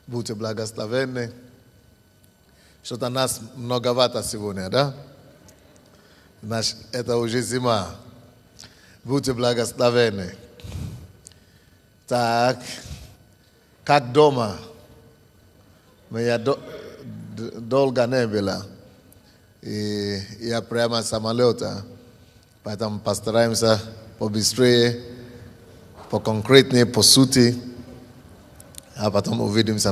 Будьте благословенны. Что-то нас многовато сегодня, да? Это уже зима. Будьте благословенны. Так, как дома? Я долго не было. И я прямо с самолета. Поэтому постараемся побыстрее, поконкретнее, по сути. А потом увидимся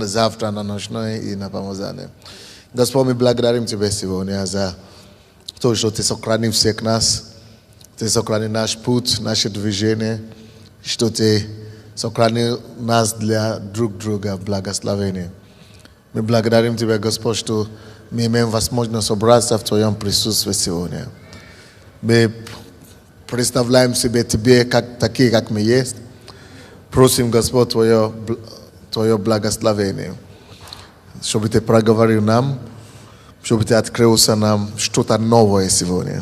завтра на ночной и на помазании. Господь, мы благодарим Тебя сегодня за то, что Ты сохранил всех нас. Ты сохранил наш путь, наше движение. Что Ты сохранил нас для друг друга в благословении. Мы благодарим Тебя, Господь, что мы имеем возможность собраться в Твоем присутствии сегодня. Мы представляем себе Тебе такие, как мы есть. Просим, Господь, Твое благословение, чтобы Ты проговорил нам, чтобы Ты открылся нам что-то новое сегодня,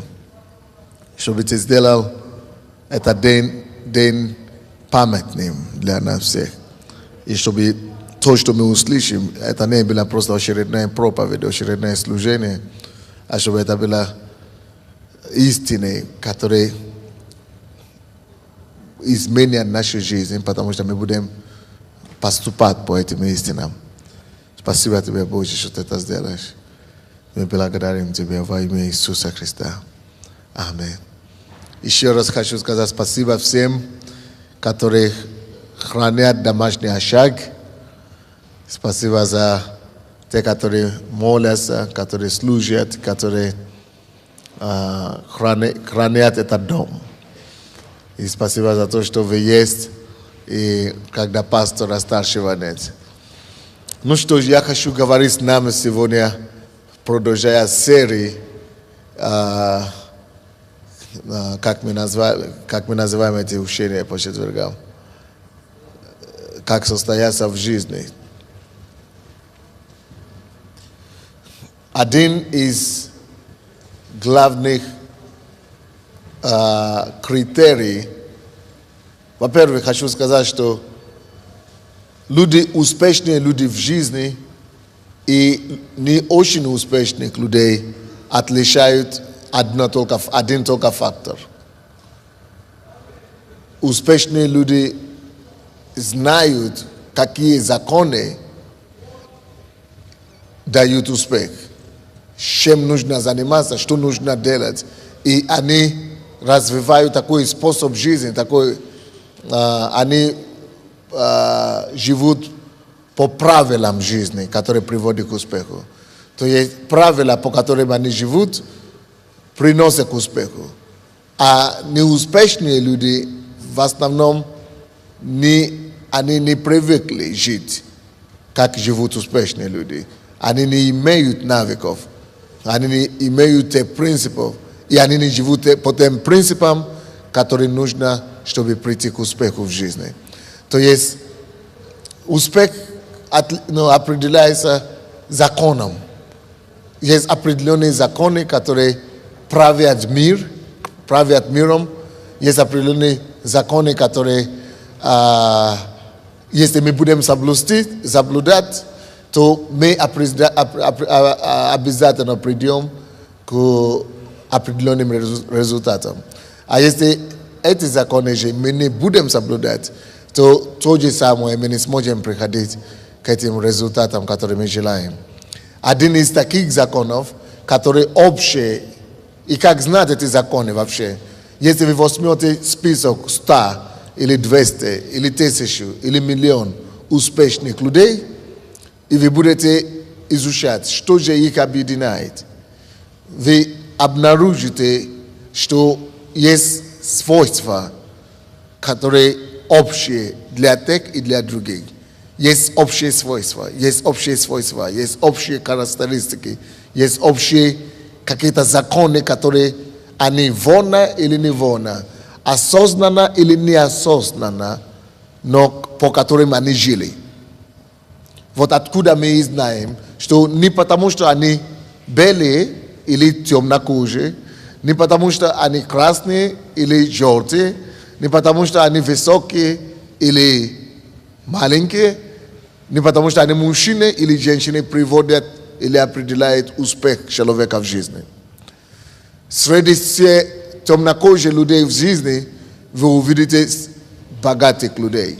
чтобы Ты сделал этот день памятным для нас всех, и чтобы то, что мы услышим, это не было просто очередная проповедь, очередное служение, а чтобы это было истиной, которая изменят нашу жизнь, потому что мы будем поступать по этим истинам. Спасибо Тебе, Боже, что Ты это сделаешь. Мы благодарим Тебя во имя Иисуса Христа. Аминь. Еще раз хочу сказать спасибо всем, которые хранят домашний очаг. Спасибо за те, которые молятся, которые служат, которые хранят этот дом. И спасибо за то, что вы есть, и когда пастора старшего нет. Ну что ж, я хочу говорить с нами сегодня, продолжая серию, как мы называем эти учения по четвергам, как состояться в жизни. Один из главных критерий. Во-первых, хочу сказать, что люди, успешные люди в жизни и не очень успешных людей отличают один только фактор. Успешные люди знают, какие законы дают успех, чем нужно заниматься, что нужно делать. И они развивают такой способ жизни, они живут по правилам жизни, которые приводят к успеху. То есть правила, по которым они живут, приносят к успеху. А неуспешные люди в основном они не привыкли жить, как живут успешные люди. Они не имеют навыков, они не имеют тех принципов, и они не живут по тем принципам, которые нужно, чтобы прийти к успеху в жизни. То есть успех определяется законом. Есть определенные законы, которые правят миром. Есть определенные законы, которые, если мы будем соблюдать, то мы обязательно придем к определенным результатам. А если эти законы же мы не будем соблюдать, то же самое мы не сможем приходить к этим результатам, которые мы желаем. Один из таких законов, которые общие, и как знать эти законы вообще, если вы возьмете список 100 или 200, или 1000, или 1,000,000 успешных людей, и вы будете изучать, что же их объединяет, вы обнаружите, что есть свойства, которые общие для тех и для других. Есть общие свойства, есть общие характеристики, есть общие какие-то законы, которые они вольно или невольно, осознанно или неосознанно, но по которым они жили. Вот откуда мы знаем, что не потому, что они белые или темнокожие, не потому, что они красные или желтые, не потому, что они высокие или маленькие, не потому что они мужчины или женщины приводят или определяют успех человека в жизни. Среди всех темнокожих людей в жизни вы увидите богатых людей.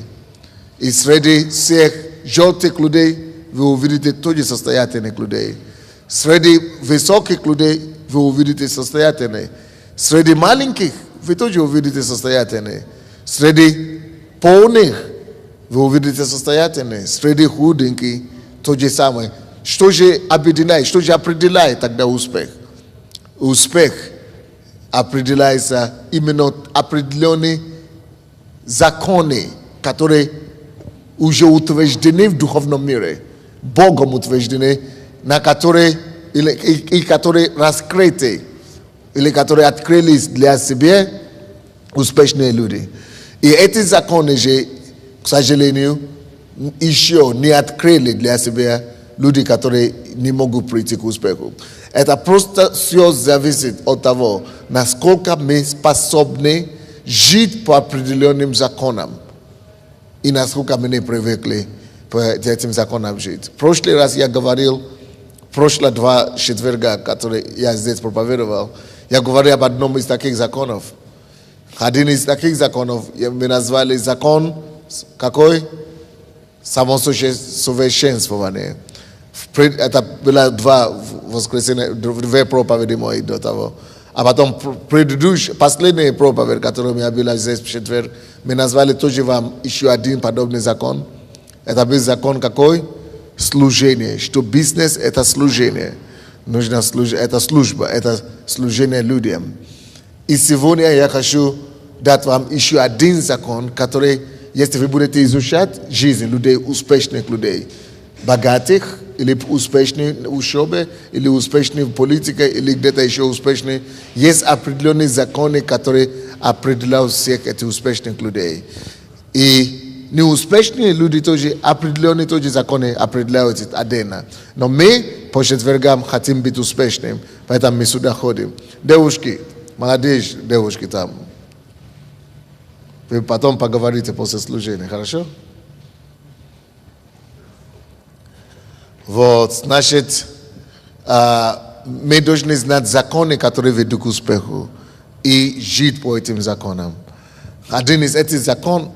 И среди всех желтых людей вы увидите тоже состоятельных людей. Среди высоких людей вы увидите состоятельных. Среди маленьких вы тоже увидите состоятельные. Среди полных вы увидите состоятельные. Среди худеньких то же самое. Что же объединяет, что же определяет тогда успех? Успех определяется именно определенные законы, которые уже утверждены в духовном мире, Богом утверждены, на которые, и которые раскрыты, или которые открылись для себя успешные люди. И эти законы же, к сожалению, еще не открыли для себя люди, которые не могут прийти к успеху. Это просто все зависит от того, насколько мы способны жить по определенным законам и насколько мы не привыкли по этим законам жить. В прошлый раз я говорил, прошлые 2 четверга, которые я здесь проповедовал, я говорил об одном из таких законов. Один из таких законов мы назвали закон какой? Самосовершенствования. Это было 2 воскресенья, 2 проповеди мои до того. А потом последняя проповедь, которую я была здесь в четверг, мы назвали тоже вам еще один подобный закон. Это был закон какой? Служение. Что бизнес – это служение. Нужно служить, это служба, это служение людям. И сегодня я хочу дать вам еще один закон, который, если вы будете изучать жизнь людей, успешных людей, богатых, или успешные в учебе, или успешные в политике, или где-то еще успешные, есть определенные законы, которые определяют всех этих успешных людей. И неуспешные люди тоже, определенные тоже законы определяют отдельно. Но мы по четвергам хотим быть успешными, поэтому мы сюда ходим. Девушки, молодые девушки там, вы потом поговорите после служения, хорошо? Вот, значит, мы должны знать законы, которые ведут к успеху, и жить по этим законам. Один из этих законов,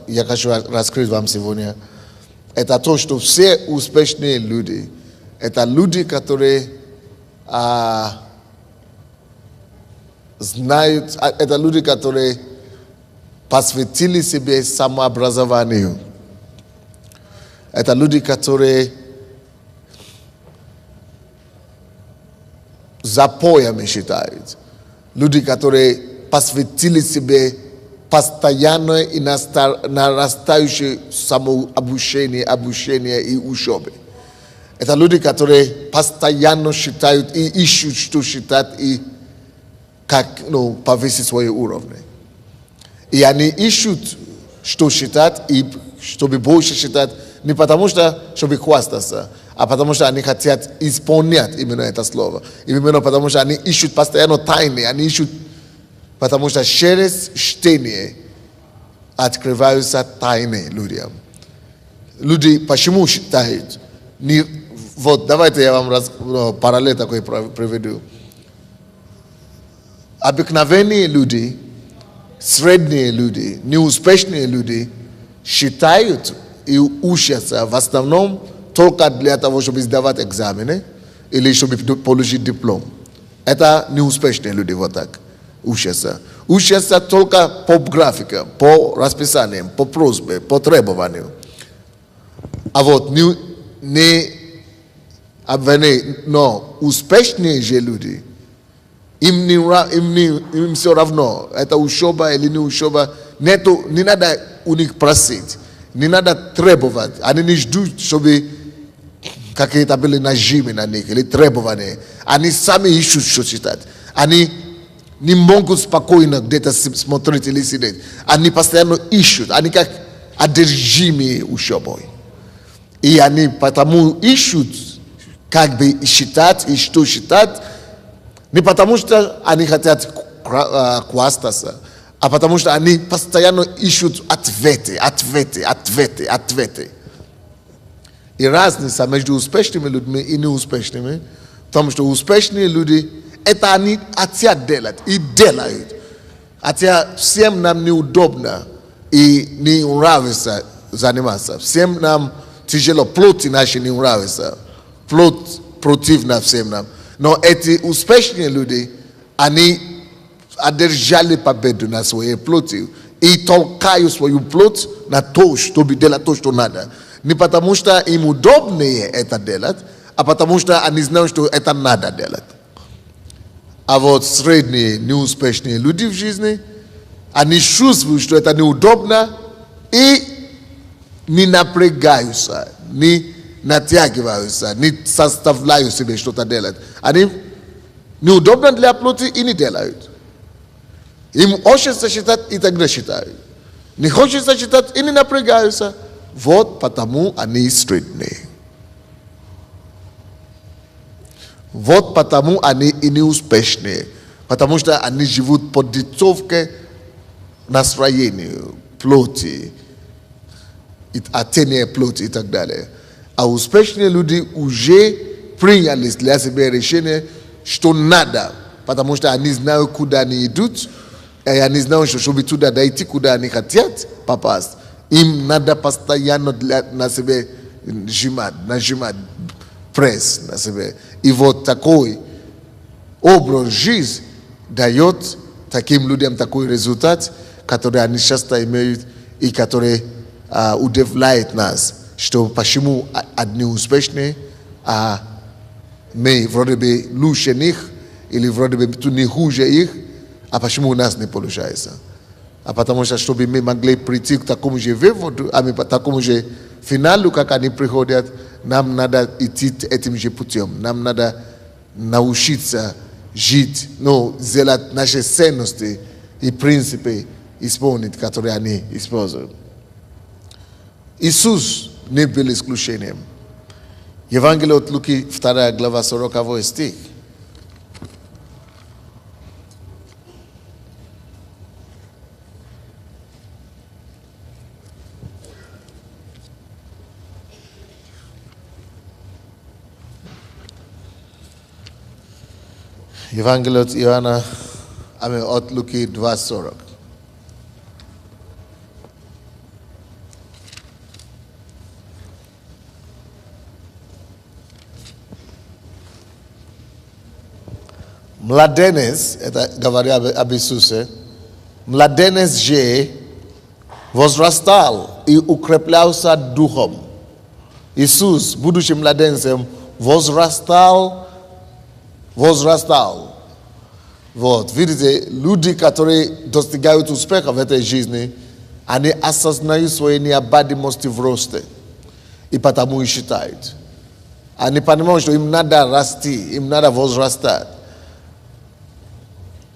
я хочу раскрыть вам сегодня, это то, что все успешные люди, это люди, которые знают, это люди, которые посвятили себе самообразованию. Это люди, которые запоями считают. Люди, которые посвятили себе постоянное и нарастающее обучение и учебе. Это люди, которые постоянно считают и ищут, что считать, и как повысить свои уровни. И они ищут, что считать, и чтобы больше считать, не потому что, чтобы хвастаться, а потому что они хотят исполнять именно это слово. Именно потому что они ищут постоянно тайны, они ищут, потому что через чтение открываются тайны людям. Люди почему считают? Вот, давайте я вам параллель такой приведу. Обыкновенные люди, средние люди, неуспешные люди считают и учатся в основном только для того, чтобы сдавать экзамены или чтобы получить диплом. Это неуспешные люди вот так учатся. Учатся только по графике, по расписаниям, по просьбе, по требованию. А вот но успешные же люди, им все равно, это учеба или не учеба, не надо у них просить. Не надо требовать. Они не ждут, чтобы какие-то были нажимы на них или требования. Они сами ищут, что читать. Они не могут спокойно где-то смотреть или сидеть. Они постоянно ищут. Они как одержимые учебой. И они потому ищут, как бы считать и что считать. Не потому что они хотят хвастаться, а потому что они постоянно ищут ответы. I разни са меѓу успешними людьми и неуспешними, тому што успешни луѓе они атја делат и делајут. Атја всем нам неудобно и не нравится заниматься. Всем нам тяжело, плоти наши не нравится. Плоть противна всем нам. Но эти успешные люди, они одержали победу на своей плоти и толкают свою плоть на то, чтобы делать то, что надо. Не потому что им удобнее это делать, а потому что они знают, что это надо делать. А вот средние, неуспешные люди в жизни, они чувствуют, что это неудобно и не напрягаются, не натягиваются, не составляют себе что-то делать. Они неудобно для плоти и не делают. Им хочется считать и тогда считают. Не хочется считать и не напрягаются. Вот потому они средние. Вот потому они и неуспешные. Потому что они живут под диктовкой настроения, плоти, отения плоти и так далее. А успешные люди уже приняли для себя решение, что надо. Потому что они знают, куда они идут. И они знают, что чтобы туда дойти, куда они хотят попасть. Им надо постоянно на себе нажимать пресс на себе. И вот такой образ жизни дает таким людям такой результат, который они часто имеют и который удивляет нас, что почему одни успешные, а мы вроде бы лучше них, или вроде бы не хуже их, а почему у нас не получается. А потому что, чтобы мы могли прийти к такому же выводу, а к такому же финалу, как они приходят, нам надо идти этим же путем. Нам надо научиться жить, сделать наши ценности и принципы исполнить, которые они используют. Иисус не был исключением. Евангелие от Луки, 2 глава, 40 стих. Евангелие от Иоанна, от Луки 2:40. Младенец, это говоря об Иисусе, младенец же возрастал и укреплялся духом. Иисус, будучи младенцем, возрастал. Вот, видите, люди, которые достигают успеха в этой жизни, они осознают свою необходимость в росте. И потому и считают. Они понимают, что им надо расти, им надо возрастать.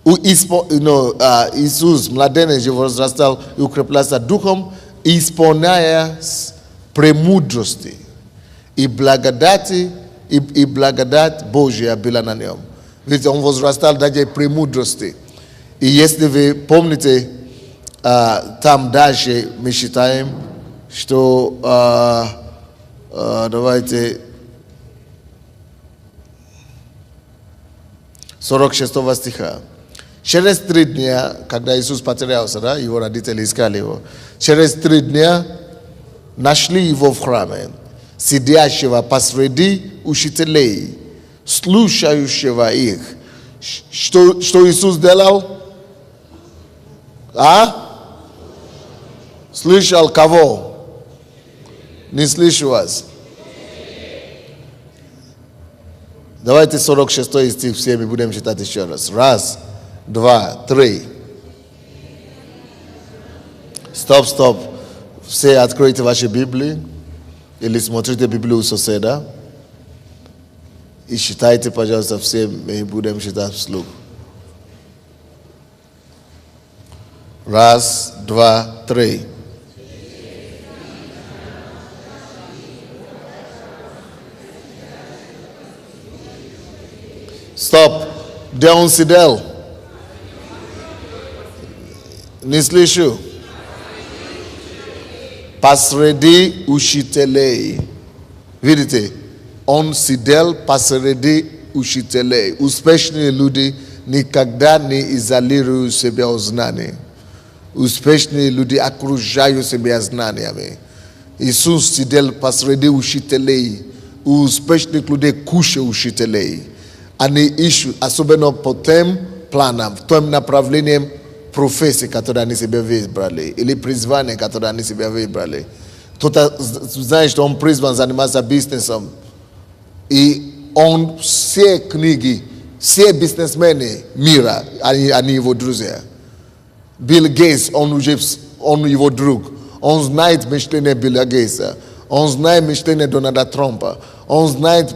Иисус, младенец, возрастал и укреплялся духом, исполняя премудрости и благодати, и благодать Божья была на нем. Видите, он возрастал даже премудрости. И если вы помните, там дальше мы считаем, что, давайте, 46 стиха. Через 3 дня, когда Иисус потерялся, да, его родители искали его, через 3 дня нашли его в храме, сидящего посреди учителей, слушающего их. Что Иисус делал? Слышал кого? Не слышу вас. Давайте 46 стих все мы будем читать еще раз. 1, 2, 3. Стоп. Все откройте ваши Библии. Или смотрите Библию у соседа. И читайте, пожалуйста, все, мы будем читать вслух. 1, 2, 3. Стоп. Где он сидел? Не слышу. Посреди учителей. Vidite, on sидел посреди учителей. Успешные люди никогда не изолируют себя от знаний. Успешные люди окружают себя знаниями. Иисус сидел посреди учителей. У успешных людей куча учителей. Они ищут, особенно по тем планам, тем направлениям профессии, которые они себе выбрали, или призвания, которые они себе выбрали. Кто-то знает, что он призван заниматься бизнесом, и он все книги, все бизнесмены мира, они его друзья. Билл Гейтс, он его друг. Он знает мышление Билла Гейтса. Он знает мышление Дональда Трампа. Он знает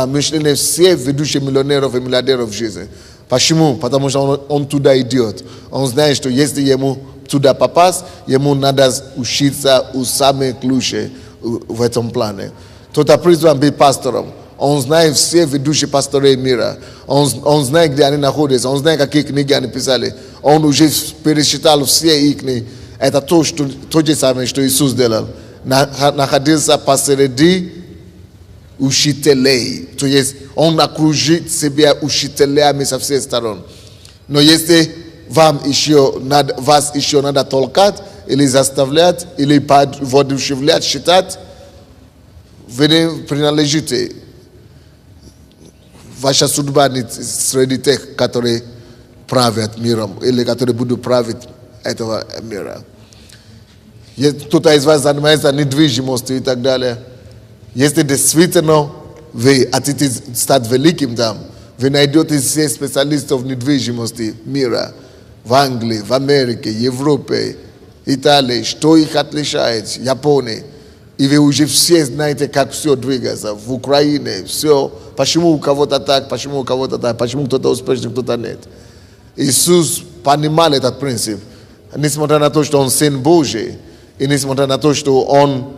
мышление всех ведущих миллионеров и миллиардеров в жизни. Почему? Потому что он туда идет. Он знает, что если ему туда попасть, ему надо учиться у самых лучших в этом плане. Кто-то призван быть пастором. Он знает все ведущие пасторы мира. Он знает, где они находятся. Он знает, какие книги они писали. Он уже пересчитал все их книги. Это то же самое, что Иисус делал. Находился посреди учителей. То есть он окружит себя учителями со всех сторон. Но если вас еще надо толкать, или заставлять, или воодушевлять, считать, вы не принадлежите. Ваша судьба не среди тех, которые правят миром, или которые будут править этого мира. Кто-то из вас занимается недвижимостью и так далее. Если действительно вы хотите стать великим там, вы найдете все специалистов недвижимости мира. В Англии, в Америке, Европе, Италии. Что их отличает? Японии. И вы уже все знаете, как все двигается. В Украине все. Почему у кого-то так, почему у кого-то так, почему кто-то успешный, кто-то нет. Иисус понимал этот принцип. Несмотря на то, что он Сын Божий, и несмотря на то, что он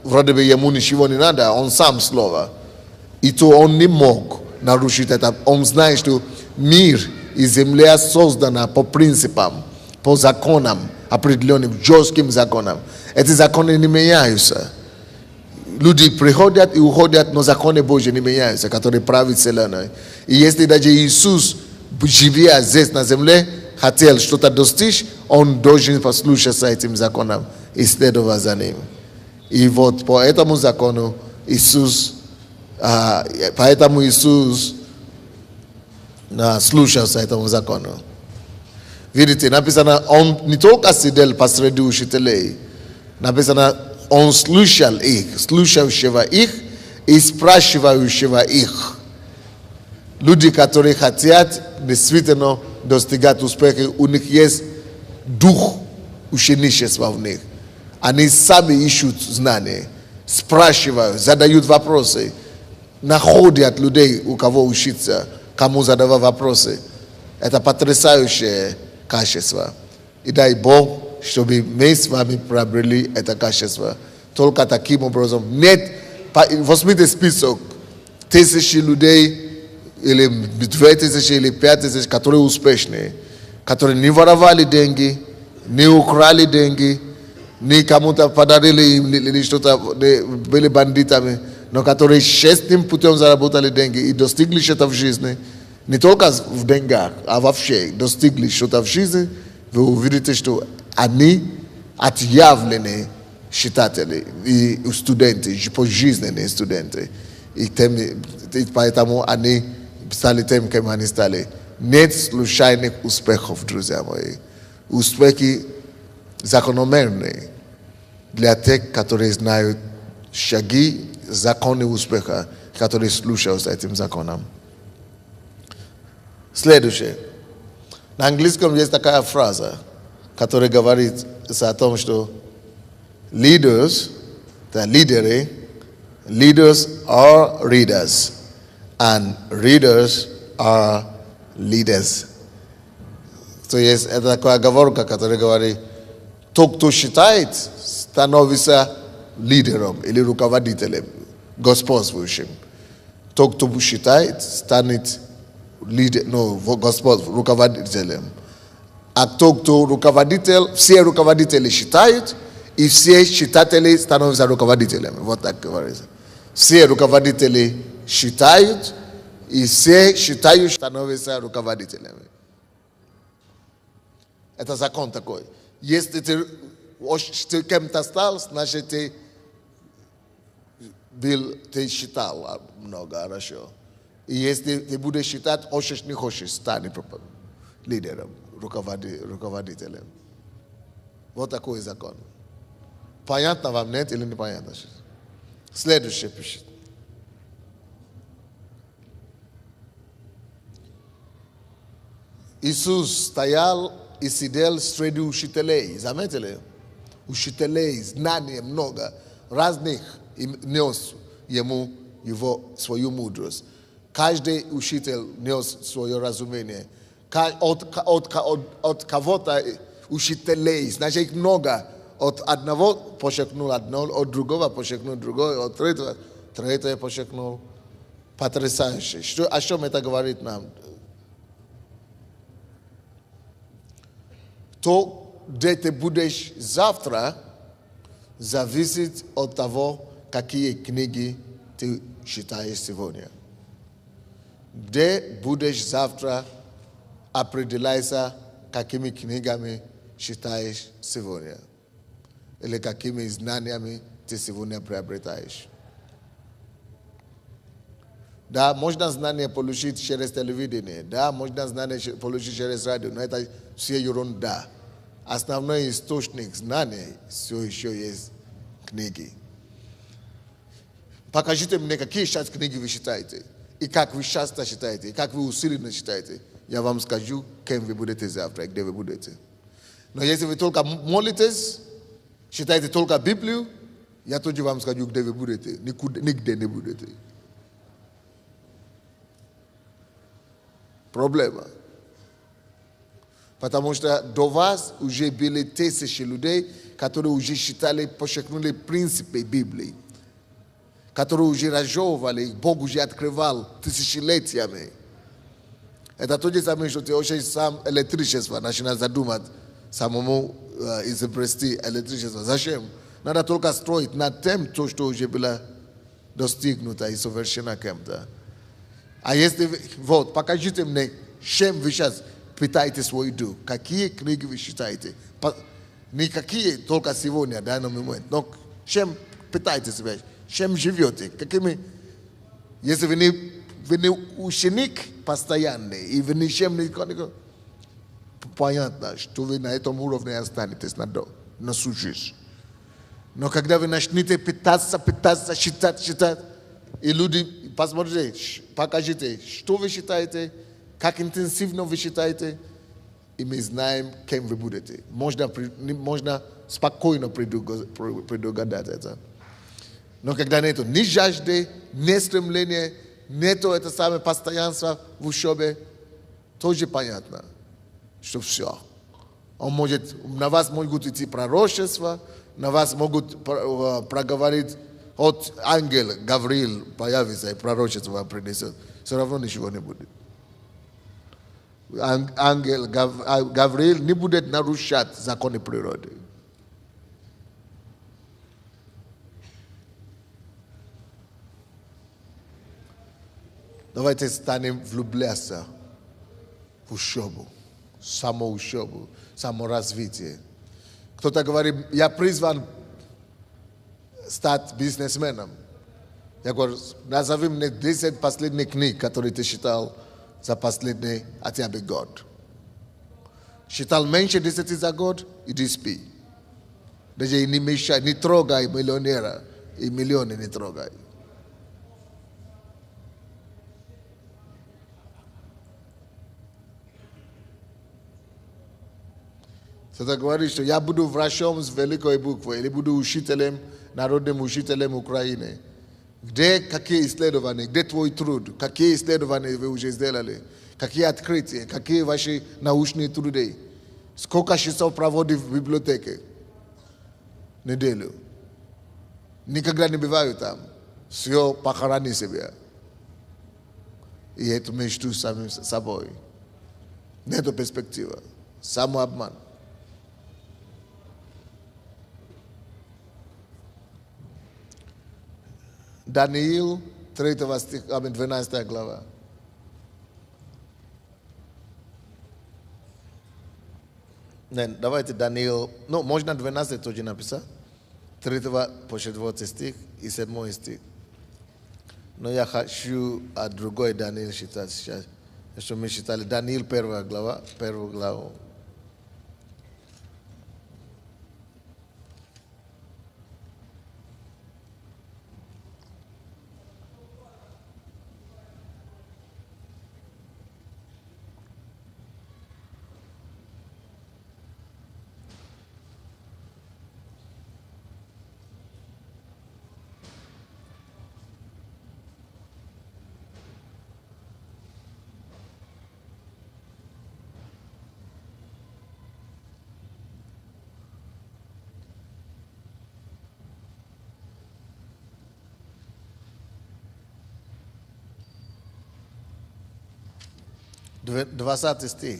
вроде бы ему ничего не надо, он сам слово. И то он не мог нарушить это. Он знает, что мир и земля создана по принципам, по законам, определенным, жестким законам. Эти законы не меняются. Люди приходят и уходят, но законы Божьи не меняются, которые правят вселенной. И если даже Иисус, живя здесь на земле, хотел что-то достичь, он должен послушаться этим законам и следовать за ним. И вот по этому закону Иисус слушался этому закону. Видите, написано, он не только сидел посреди учителей, написано, он слушал слушающего их и спрашивающего их. Люди, которые хотят действительно достигать успеха, у них есть дух ученичества в них. Они сами ищут знания, спрашивают, задают вопросы, находят людей, у кого учиться, кому задавать вопросы. Это потрясающее качество. И дай Бог, чтобы мы с вами приобрели это качество. Только таким образом. Нет, возьмите список 1000 людей, или 2000, или 5000, которые успешные, которые не воровали деньги, не украли деньги, не кому-то подарили или что-то, были бандитами, но которые честным путем заработали деньги и достигли что-то в жизни, не только в деньгах, а вообще достигли что-то в жизни, вы увидите, что они отъявленные читатели и студенты, пожизненные студенты. И поэтому они стали тем, кем они стали. Нет случайных успехов, друзья мои. Успехи закономерные для тех, которые знают шаги, законы успеха, которые слушаются этим законам. Следующее. На английском есть такая фраза, которая говорит о том, что leaders are readers, and readers are leaders. То есть это такая оговорка, которая говорит, тот, кто считает, становится лидером или руководителем, господствующим. Тот, кто считает, станет руководителем. А тот, кто руководитель, все руководители считают, И все считатели становятся руководителями. Вот так говорится. Все руководители считают, и все считающие становятся руководителями. Это закон такой. Если ты кем-то стал, значит ты считал много, хорошо. И если ты будешь считать, хочешь, не хочешь, стань лидером, руководителем. Вот такой закон. Понятно вам, нет или непонятно? Следующее пишет. Иисус стоял и сидел среди учителей. Заметили? Учителей, знаний много, разных, и нес ему свою мудрость. Каждый учитель нес свое разумение. От кого-то учителей, значит, их много. От одного подчеркнул одно, от другого подчеркнул другое, от третьего подчеркнул. Потрясающе. О чем это говорит нам? То, где ты будешь завтра, зависит от того, какие книги ты читаешь сегодня. Где будешь завтра, определяйся, какими книгами читаешь сегодня. Или какими знаниями ты сегодня приобретаешь. Да, можно знания получить через телевидение, да, можно знания получить через радио, но это все ерунда. Основной источник знаний все еще есть книги. Покажите мне, какие сейчас книги вы читаете, и как вы часто читаете, и как вы усиленно читаете. Я вам скажу, кем вы будете завтра, и где вы будете. Но если вы только молитесь, читаете только Библию, я тоже вам скажу, где вы будете. Нигде не будете. Проблема. Потому что до вас уже были тысячи людей, которые уже читали, подчеркнули принципы Библии, которые уже разжевывали, Бог уже открывал тысячелетиями. Это то же самое, что ты очень сам электричество начинаешь задумать, самому изобрести электричество. Зачем? Надо только строить над тем, то, что уже было достигнуто и совершено кем-то. А если, вот, покажите мне, чем вы сейчас питаете свой дух, какие книги вы читаете. Не какие только сегодня, в данный момент, но чем питаете себя, чем живете, какими, если вы не ученик постоянный, и вы ничем не... Понятно, что вы на этом уровне останетесь на всю жизнь. Но когда вы начнете питаться, читать, и люди, посмотрите, покажите, что вы читаете, как интенсивно вы читаете, и мы знаем, кем вы будете. Можно спокойно предугадать это. Но когда нету ни жажды, ни стремления, нету это самое постоянство в учебе, тоже понятно, что все. На вас могут идти пророчества, на вас могут проговорить, от ангел Гавриил появится и пророчество вам принесет. Все равно ничего не будет. Ангел Гавриил не будет нарушать законы природы. Давайте станем влюбляться в учебу, самоучебу, саморазвитие. Кто-то говорит, я призван стать бизнесменом. Я говорю, назови мне 10 последних книг, которые ты читал за последний хотя бы год. Читал меньше 10 за год, иди спи. Даже не мешай, не трогай миллионера, и миллионы не трогай. Кто-то говорит, что я буду врачом с великой буквы, или буду учителем, народным учителем Украины. Где, какие исследования, где твой труд, какие исследования вы уже сделали, какие открытия, какие ваши научные труды, сколько часов проводишь в библиотеке, неделю. Никогда не бываю там, все похорони себя. И эту мечту самим собой. Нету перспективы, самообман. Даниил, 3 стих, 12 глава. Нет, давайте Даниил, ну, можно 12 тоже написать. 3 по 4 стих и 7 стих. Но я хочу другой Даниил читать сейчас. Что мы читали. Даниил 1 глава, 1 главу. Двадцатый стих.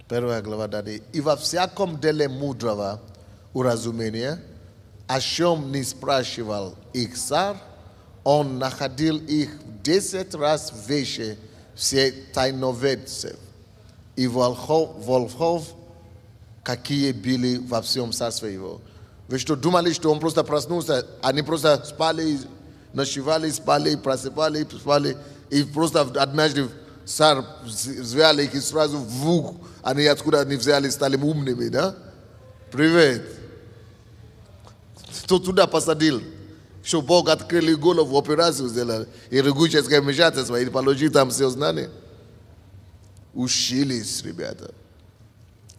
1 глава Даниила. И во всяком деле мудрого уразумения, о чем не спрашивал их царь, он находил их в 10 раз выше всех тайноведцев и волхов, какие были во всем царстве его. Вы что, думали, что он просто проснулся, они просто спали, ночевали, спали, просыпали, спали, и просто однажды царь взял их и сразу вух, они откуда они взяли, стали умными, да? Привет. Кто туда посадил? Что Бог открыл голову, операцию сделали, и регуческое вмешательство, и положил там все знания. Учились, ребята.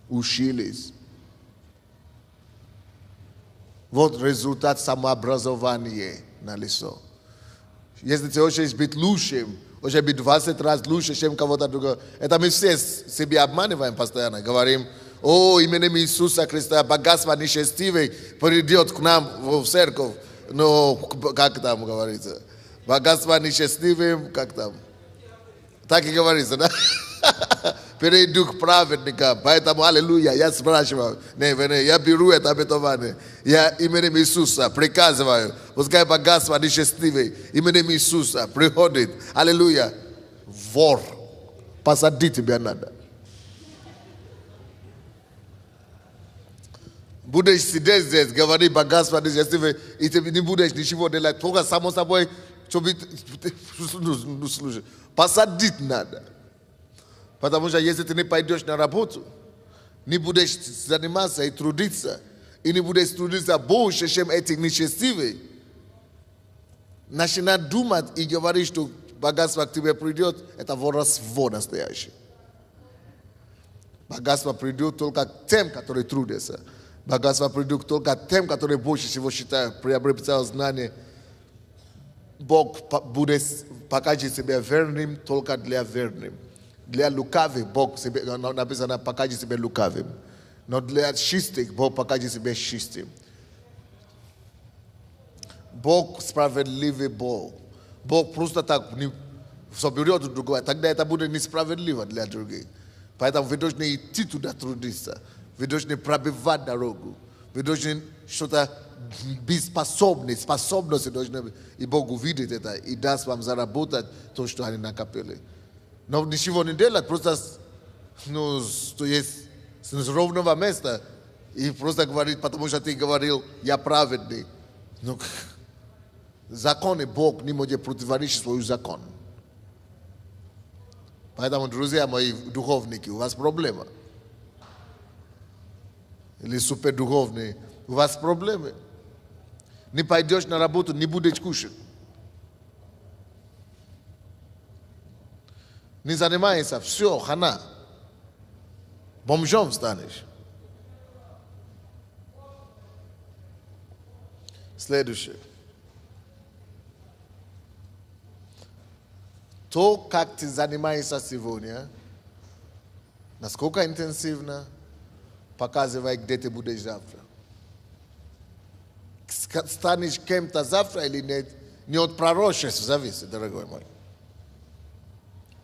Учились. Вот результат самообразования на лицо. Если ты хочешь быть лучшим, хочешь быть 20 раз лучше, чем кого-то другого, это мы все себе обманываем постоянно. Говорим, о, именем Иисуса Христа, богатство нечестивый придет к нам в церковь. Но, как там говорится, богатство нечестивым, как там? Так и говорится, да? Перейду к праведникам. Поэтому, аллилуйя, я спрашиваю, я беру это обетование. Я именем Иисуса приказываю, пускай богатство нечестивый именем Иисуса приходит. Аллилуйя. Вор, посадить тебя надо. Будешь сидеть здесь, говорить богатство нечестивый, и ты не будешь ничего делать. Только само собой, чтобы слушай, посадить надо. Потому что если ты не пойдешь на работу, не будешь заниматься и трудиться, и не будешь трудиться больше, чем эти нечестивые, начинать думать и говорить, что богатство к тебе придет, это воровство настоящее. Богатство придет только к тем, которые трудятся. Богатство придет только к тем, которые больше всего считают, приобретают знания. Бог будет покажет себя верным только для верным. Для лукавых Бог написано покажет себя лукавым. Но для чистых Бог покажет себя чистым. Бог справедливый Бог. Бог просто так не соберет другого. Тогда это будет несправедливо для других. Поэтому вы должны идти туда трудиться. Вы должны пробивать дорогу. Вы должны что-то быть способны. Способности должны быть. И Бог увидит это и даст вам заработать то, что они накопили. Но ничего не делать, просто то есть с ровного места и просто говорить, потому что ты говорил, я праведный. Но законы Бог не может противоречить свой закон. Поэтому, друзья мои духовники, у вас проблема. Или супердуховные, у вас проблемы. Не пойдешь на работу, не будешь кушать. Не занимайся, все, хана. Бомжом станешь. Следующее. То, как ты занимаешься сегодня, насколько интенсивно, показывает, где ты будешь завтра. Станешь кем-то завтра или нет, не от пророчеств зависит, дорогой мой.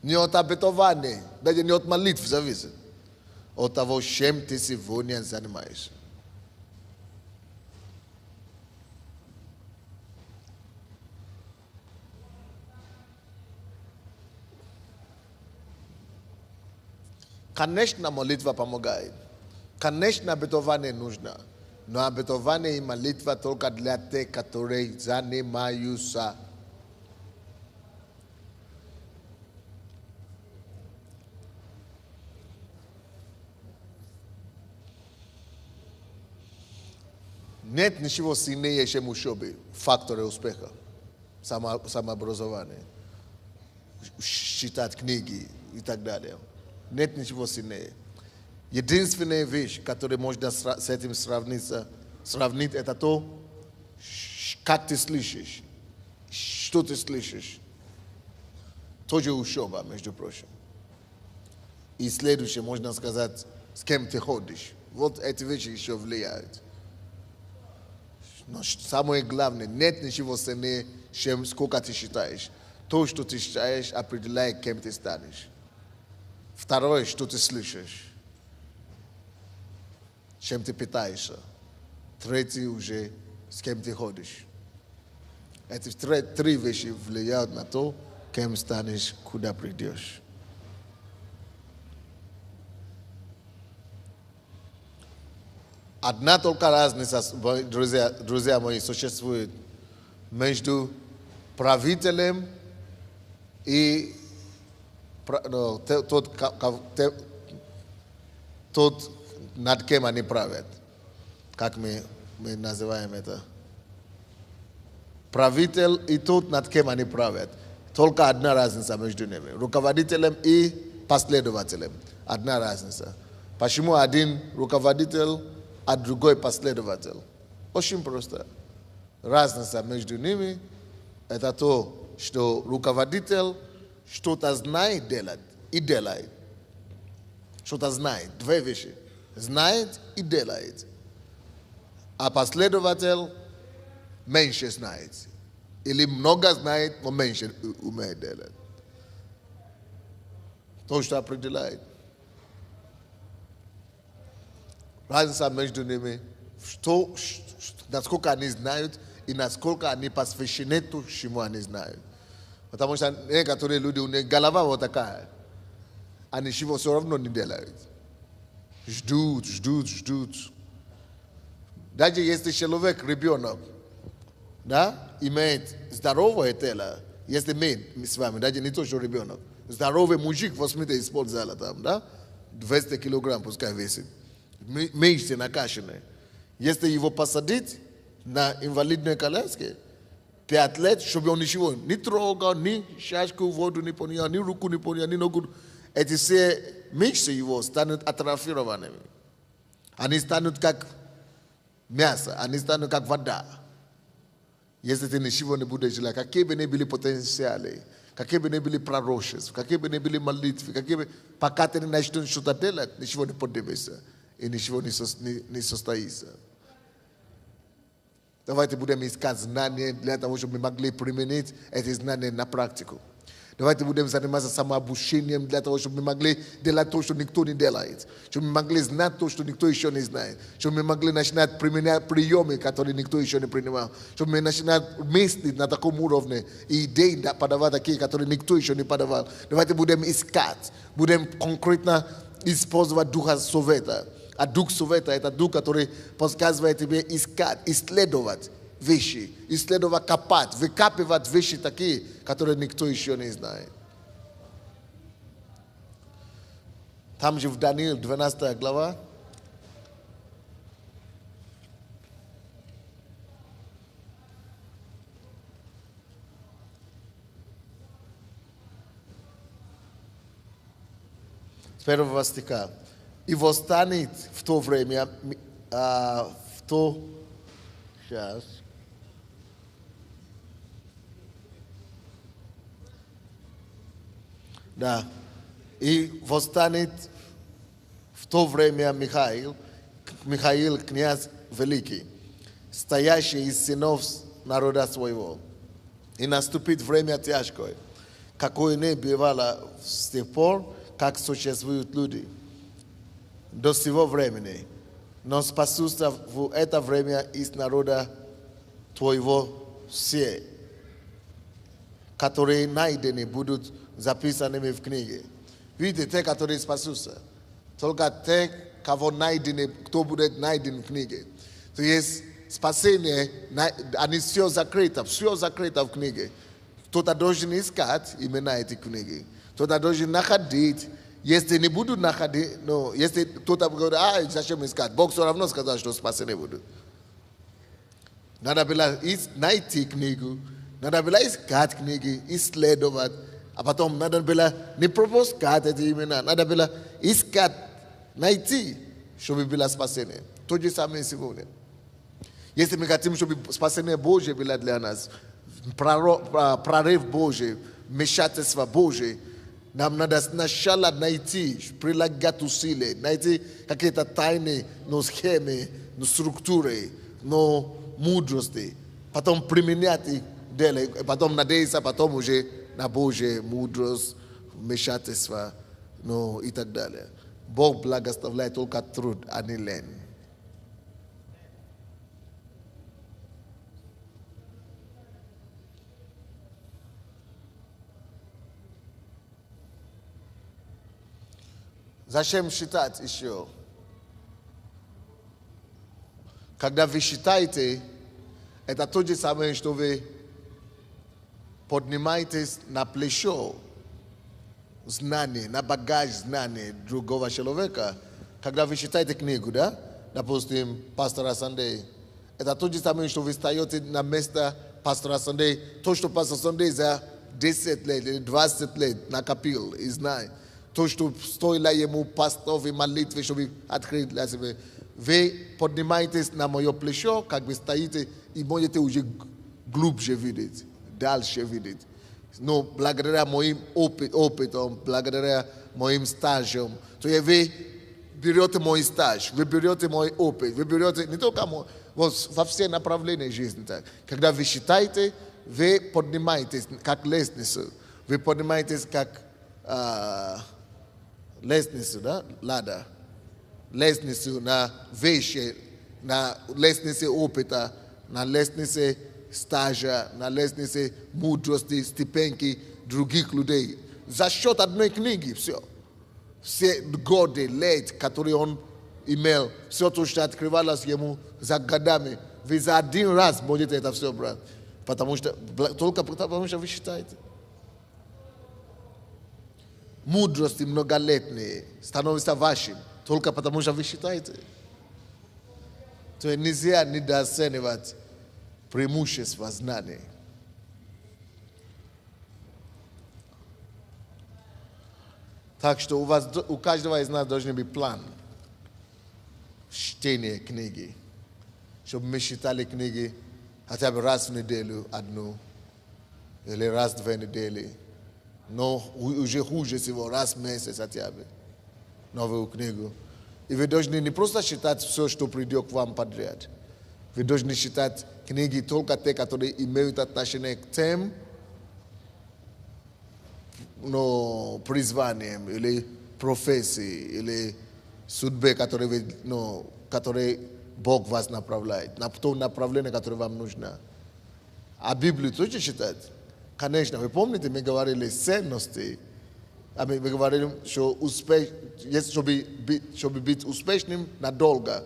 Не от обетования, даже не от молитв зависит. От того, чем ты сегодня занимаешься. Конечно, молитва помогает. Конечно, обетование нужно. Но обетование и молитва только для тех, которые занимаются. Нет ничего сильнее, чем учебы, факторы успеха, самообразование, читать книги и так далее. Нет ничего сильнее. Единственная вещь, которая можно с этим сравнить, это то, как ты слышишь, что ты слышишь. Тоже учеба, между прочим. И следующее, можно сказать, с кем ты ходишь. Вот эти вещи еще влияют. Но самое главное, нет ничего сильнее, чем сколько ты считаешь. То, что ты считаешь, определяет, кем ты станешь. Второе, что ты слышишь, чем ты питаешься. Третье уже, с кем ты ходишь. Эти три вещи влияют на то, кем станешь, куда придешь. Одна только разница, друзья мои, существует между правителем и тот, над кем они правят. Как мы называем это? Правитель и тот, над кем они правят. Только одна разница между ними. Руководителем и последователем. Одна разница. Почему один руководитель, а другой последователь? Очень просто. Разница между ними – это то, что руководитель что-то знает и делает. Что-то знает. Две вещи. Знает и делает. А последователь меньше знает. Или много знает, но меньше умеет делать. То, что определяет. Разница между ними, насколько они знают и насколько они посвящены то, чему они знают. Потому что некоторые люди, у них голова вот такая. Они ничего все равно не делают. Ждут. Даже если человек, ребенок, да, имеет здоровое тело, если мы с вами, даже не то, что ребенок, здоровый мужик, возьмите, использовали там, да, 200 килограмм пускай весит. Мышцы накачанные. Если его посадить на инвалидной коляске, 5 лет, чтобы он ничего не трогал, ни чашку воду не понял, ни руку не понял, ни ногу. Эти все мышцы его станут атрофированными. Они станут как мясо, они станут как вода. Если ты ничего не будешь делать, какие бы ни были потенциалы, какие бы ни были пророчества, какие бы ни были молитвы, пока ты не начнешь что-то делать, ничего не поднимется. И ничего не состоится. Давайте будем искать знания для того, чтобы мы могли применить эти знания на практику. Давайте будем заниматься самообучением для того, чтобы мы могли делать то, что никто не делает. Чтобы мы могли знать то, что никто еще не знает. Чтобы мы могли начинать применять приемы, которые никто еще не принимал. Чтобы мы начинать мыслить на таком уровне и идеи подавать такие, которые никто еще не подавал. Давайте будем искать, будем конкретно использовать Духа Совета. А Дух Совета – это Дух, который подсказывает тебе искать, исследовать вещи, исследовать, копать, выкапывать вещи такие, которые никто еще не знает. Там же в Даниил, 12 глава, с 1 стиха. И восстанет в то время, сейчас. Да. И восстанет в то время Михаил, князь великий, стоящий из сынов народа своего. И наступит время тяжкое, какое не бывало с тех пор, как существуют люди. До сего времени, но спасутся в это время из народа твоего все, которые найдены будут записанными в книге. Видите, те, которые спасутся, Только те, кого найдены, кто будет найден в книге. То есть спасение, они все закрыто в книге. Кто-то должен искать именно эти книги. Кто-то должен находить. Если не будут находить, но если кто-то говорит, зачем искать? Бог все равно сказал, что спасение будет. Надо было найти книгу, надо было искать книги, исследовать, а потом надо было не пропускать эти имена, надо было искать, найти, чтобы было спасение. То же самое сегодня. Если мы хотим, чтобы спасение Божье было для нас, прорыв Божий, вмешательство Божие, нам надо сначала найти, прилагать усилия, найти какие-то тайны, но схемы, но структуры, но мудрости, потом применять их, потом надеяться, потом уже на Божье мудрость, вмешательство, ну и так далее. Бог благословляет только труд, а не лень. Зачем считать еще? Когда вы считаете, это то же самое, что вы поднимаетесь на плечо знаний, на багаж знаний другого человека. Когда вы читаете книгу, да? Допустим, пастора Сандей. Это то же самое, что вы встаете на место пастора Сандей. То, что пастор Сандей за 10 лет или 20 лет накопил и знает. То, что стоило ему пастовой молитвы, чтобы открыть для себя. Вы поднимаетесь на мое плечо, как бы стоите, и можете уже глубже видеть, дальше видеть. Но благодаря моим опытом, благодаря моим стажам, то вы берете мой стаж, вы берете мой опыт, вы берете не только мой, вот во все направления жизни. Так. Когда вы считаете, вы поднимаетесь как лестницу, вы поднимаетесь как лестницу, да, лада. Лестницу на вещи, на лестнице опыта, на лестнице стажа, на лестнице мудрости, стипендий других людей. За счет одной книги все. Все годы, лет, которые он имел, все то, что открывалось ему за годами. Вы за один раз можете это все брать. Только потому что вы считаете. Мудрости многолетние становятся вашим. Только потому что вы считаете. То есть нельзя недооценивать преимущество знаний. Так что у каждого из нас должен быть план чтения книги. Чтобы мы читали книги хотя бы раз в неделю одну, или раз в 2 недели. Но уже хуже всего, раз в месяц хотя бы. Новую книгу. И вы должны не просто читать все, что придет к вам подряд. Вы должны читать книги только те, которые имеют отношение к тем, но призванием, или профессии, или судьбе, которые Бог вас направляет. На то направление, которое вам нужно. А Библию тоже читать? Конечно, вы помните, мы говорили ценности. Мы говорили, что чтобы быть успешным надолго,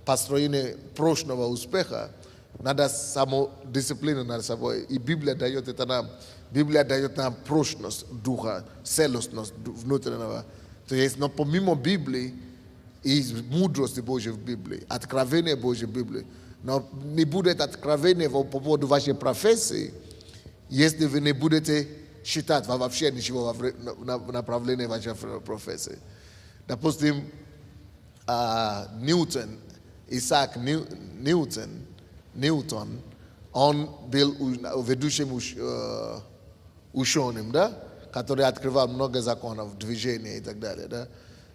построение прочного успеха, надо самодисциплину над собой. И Библия дает это нам. Библия дает нам прочность духа, целостность внутреннего. То есть, но помимо Библии, и мудрости Божьей в Библии, откровение Божьей в Библии, но не будет откровение по поводу вашей профессии, если вы не будете считать вообще ничего в направлении вашей профессии. Допустим, Исаак Ньютон, он был ведущим ученым, да, который открывал много законов, движения и так далее. Да?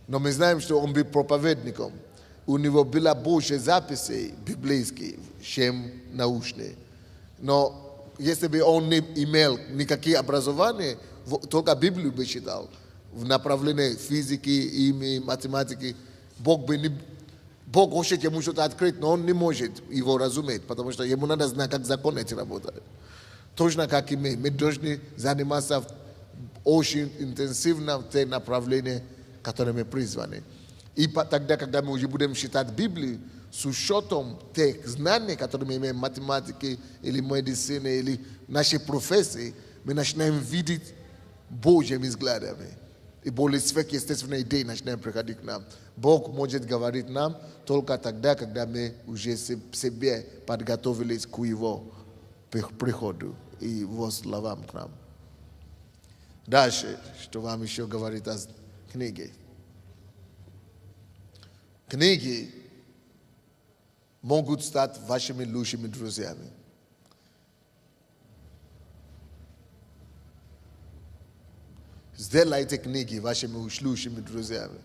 Но мы знаем, что он был проповедником. У него были больше записей библейские, чем научные. Но если бы он не имел никакие образования, только Библию бы читал, в направлении физики, химии, математики, Бог хочет ему что-то открыть, но он не может его разуметь, потому что ему надо знать, как законы эти работают. Точно как и мы должны заниматься очень интенсивно в те направления, которые мы призваны. И тогда, когда мы уже будем читать Библию, с учетом тех знаний, которые мы имеем в математике или медицине, или нашей профессии, мы начинаем видеть Божьими взглядами. И более сверхъестественные идеи начинаем приходить к нам. Бог может говорить нам только тогда, когда мы уже себе подготовились к Его приходу и Его словам к нам. Дальше, что вам еще говорит о книге. Книги могут стать вашими лучшими друзьями. Сделайте книги вашими лучшими друзьями.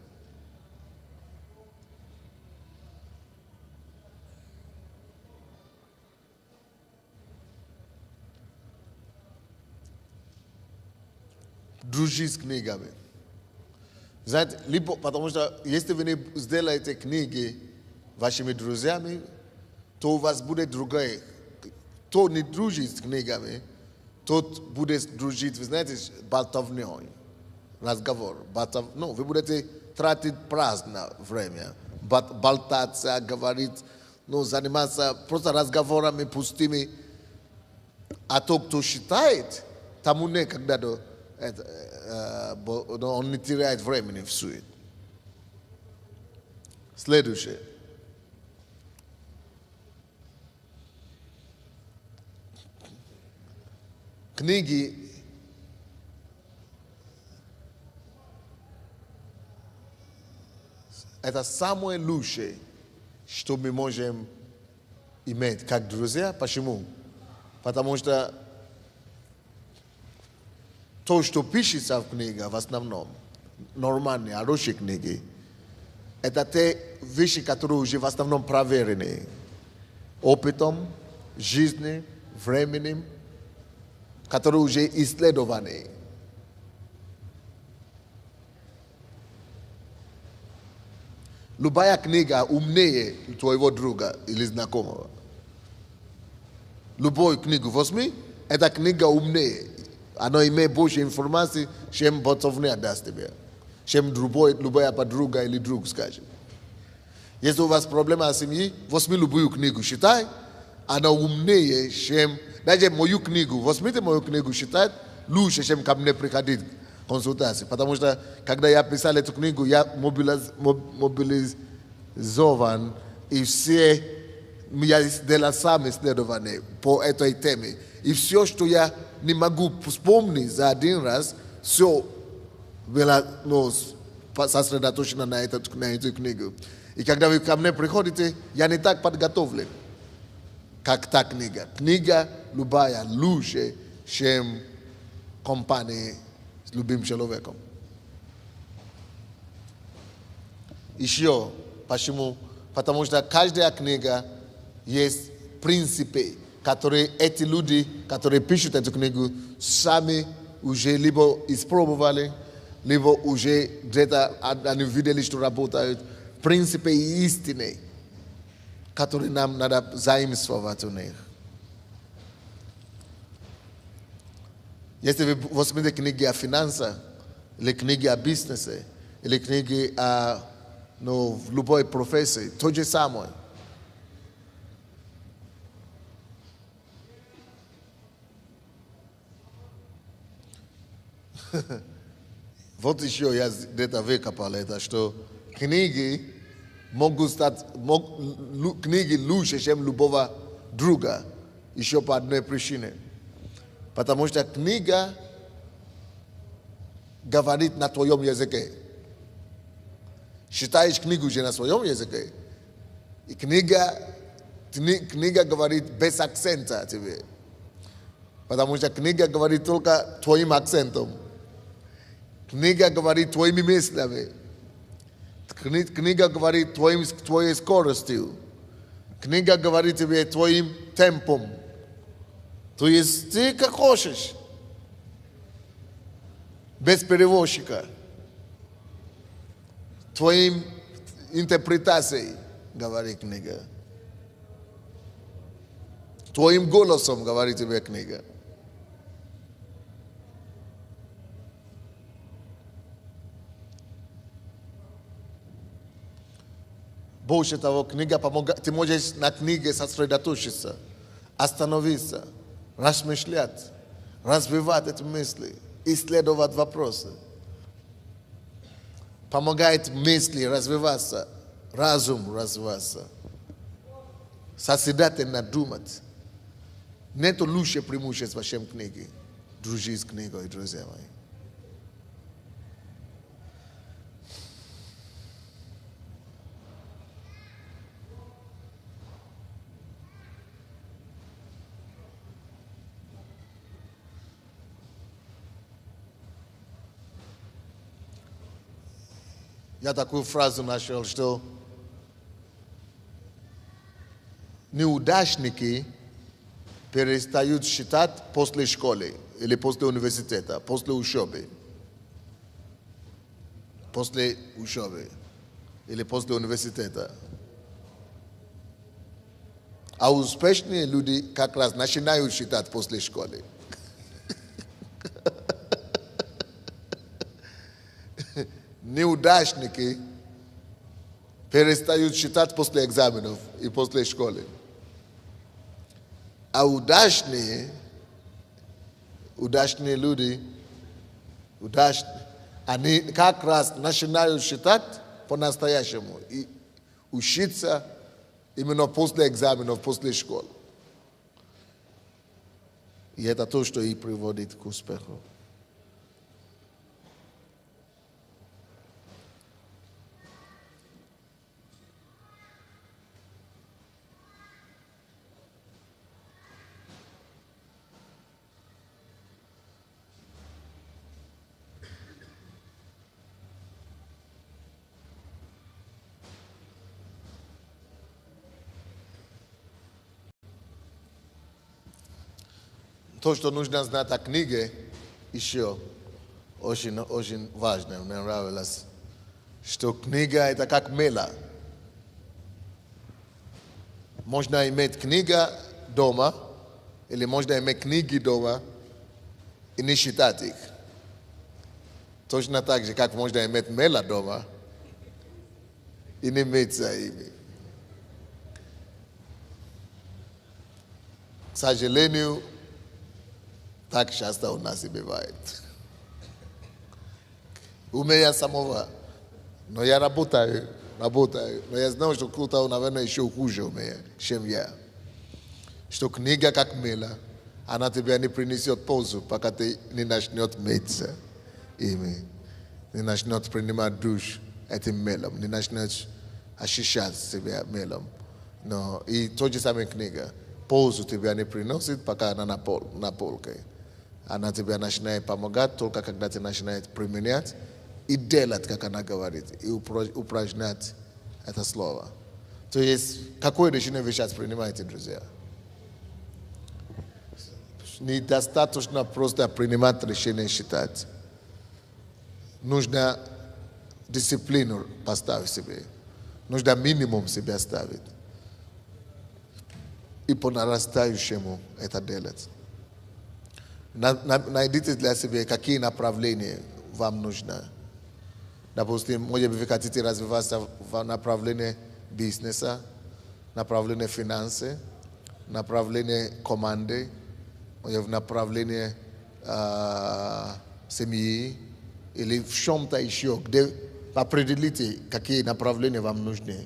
Дружи с книгами. Знаете, либо, потому что если вы не сделаете книги вашими друзьями, то у вас будет другое. Кто не дружит с книгами, тот будет дружить, вы знаете, болтовней, разговор. Ну, вы будете тратить праздно время, болтаться, говорить, ну, заниматься просто разговорами пустыми. А тот, кто считает, тому некогда он не теряет времени в сует. Следующее. Книги это самое лучшее, что мы можем иметь как друзья. Почему? Потому что то, что пишется в книгах, в основном, нормальные, хорошие книги, это те вещи, которые уже в основном проверены опытом, жизнью, временем, которые уже исследованы. Любая книга умнее твоего друга или знакомого. Любую книгу возьми, эта книга умнее. Она имеет больше информации, чем болтовня даст тебе. Чем любая подруга или друг скажет. Если у вас проблема в семье, возьми любую книгу, читай. Она умнее, чем... Даже мою книгу, возьмите мою книгу, читать лучше, чем ко мне приходить консультации. Потому что, когда я писал эту книгу, я мобилизован, и все... Я сделал сам исследование по этой теме. И все, что я не могу вспомнить за один раз, все было сосредоточено на эту книгу. И когда вы ко мне приходите, я не так подготовлен, как та книга. Книга любая лучше, чем компания с любым человеком. Еще почему? Потому что каждая книга есть принципы, которые эти люди, которые пишут эту книгу, сами уже либо испробовали, либо уже где-то они видели, что работают. Принципы истины, которые нам надо заимствовать у них. Если вы возьмете книги о финансах, или книги о бизнесе, или книги о любой профессии, то же самое. Вот еще я где-то выкопал это, что книги могут стать книги лучше, чем любого друга, еще по одной причине. Потому что книга говорит на твоем языке. Читаешь книгу уже на своем языке. И книга говорит без акцента тебе. Потому что книга говорит только твоим акцентом. Книга говорит твоими мыслями. Книга говорит твоей скоростью. Книга говорит тебе твоим темпом. То есть ты как хочешь. Без переводчика. Твоим интерпретацией, говорит книга. Твоим голосом, говорит тебе книга. Больше того, книга помогает, ты можешь на книге сосредоточиться, остановиться, размышлять, развивать эти мысли, исследовать вопросы. Помогает мысли развиваться, разум развиваться, созидательно думать. Нет лучше преимущества, чем книги. Дружить с книгой, друзья мои. Я такую фразу нашел, что неудачники перестают считать после школы или после университета, после учебы. После учебы или после университета. А успешные люди как раз начинают считать после школы. Неудачники перестают считать после экзаменов и после школы. А удачные люди, они как раз начинают считать по-настоящему и учиться именно после экзаменов, после школы. И это то, что и приводит к успеху. То, что нужно знать о книге, еще очень важно. Мне нравилось, что книга это как мела. Можно иметь книга дома, или можно иметь книги дома и не читать их. Точно так же, как можно иметь мела дома и не мыться ими. К сожалению, так часто у нас и бывает. У меня самого. Но я работаю. Но я знаю, что кто-то, наверное, еще хуже у меня, чем я. Что книга как мела, она тебе не принесет пользу, пока ты не начнешь мыться ими. Не начнешь принимать душ этим мелом. Не начнешь очищать себя мелом. Но и то же самое книга. Пользу тебе не приносит, пока она на полке. Она тебе начинает помогать только когда ты начинаешь применять и делать, как она говорит, и упражнять это слово. То есть, какое решение вы сейчас принимаете, друзья? Недостаточно просто принимать решение и считать. Нужно дисциплину поставить себе. Нужно минимум себе ставить. И по нарастающему это делать. Найдите для себя, какие направления вам нужны. Допустим, может быть, вы хотите развиваться в направлении бизнеса, направлении финансов, направлении команды, может быть, в направлении семьи или в чем-то еще, где определите, какие направления вам нужны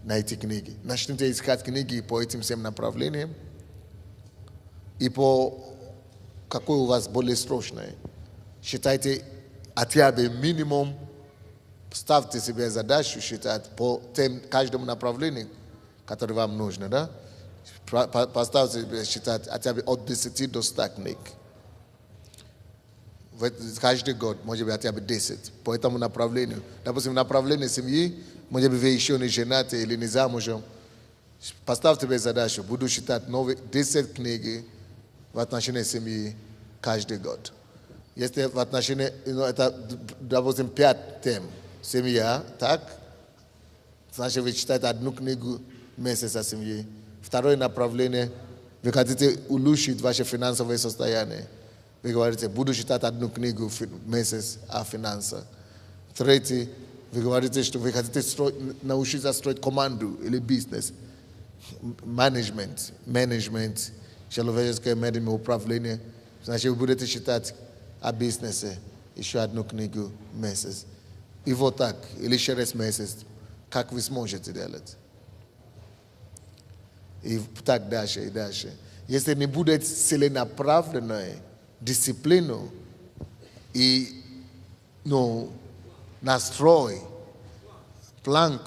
на эти книги. Начните искать книги по этим всем направлениям и по какой у вас более срочное. Считайте хотя бы минимум, ставьте себе задачу считать по каждому направлению, которое вам нужно, да? Поставьте себе считать хотя бы от 10 до 100 книг. Каждый год, может быть, хотя бы 10 по этому направлению. Допустим, направление семьи, может быть, вы еще не женаты или не замужем. Поставьте себе задачу, буду читать 10 книг в отношении семьи каждый год. Если в отношении, это, допустим, 5 тем. Семья, так? Значит, вы читаете одну книгу в месяц о семье. Второе направление, вы хотите улучшить ваше финансовое состояние. Вы говорите, буду читать одну книгу в месяц о финансах. Третье, Ви говорите, что вы хотите научиться строить команду или бизнес. Менеджмент, человеческое менеджмент, управление. Значит, вы будете читать о бизнесе еще одну книгу в месяц. И вот так, или через месяц, как вы сможете делать. И так дальше, и дальше. Если не будет целенаправленной дисциплину и настрой, план,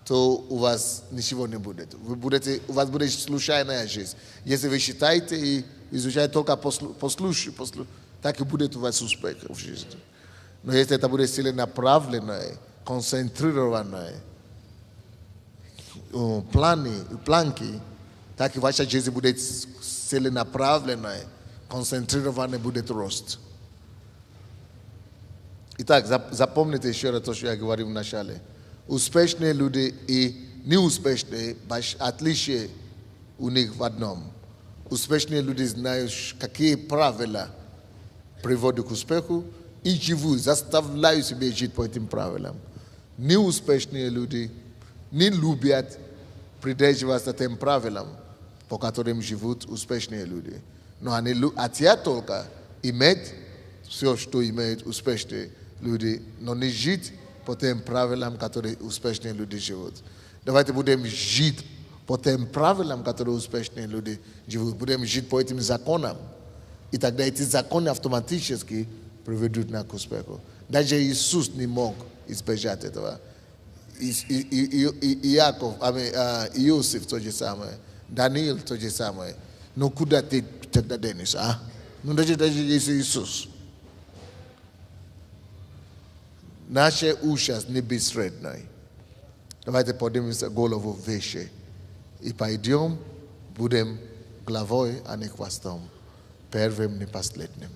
то у вас ничего не будет. У вас будет случайная жизнь. Если вы считаете и изучаете только послушай, так и будет у вас успех в жизни. Но если это будет целенаправленное, концентрированное, планки, так и ваша жизнь будет целенаправленная, концентрированная будет рост. Итак, запомните еще раз то, что я говорил в начале. Успешные люди и неуспешные, отличие у них в одном. Успешные люди знают, какие правила приводят к успеху, и живут, заставляют себя жить по этим правилам. Неуспешные люди не любят придерживаться тем правилам, по которым живут успешные люди. Но они хотят только иметь все, что имеют успешные люди, но не жить по тем правилам, которые успешные люди живут. Давайте будем жить по тем правилам, которые успешные люди живут. Будем жить по этим законам. И тогда эти законы автоматически приведут нас к успеху. Даже Иисус не мог избежать этого. Иосиф то же самое. Даниил то же самое. Но куда ты тогда денешь? Ну даже Иисус. Наша участь не безвредная. Давайте поднимемся голову выше. И пойдем, будем главой, а не хвостом. Первым, не последним.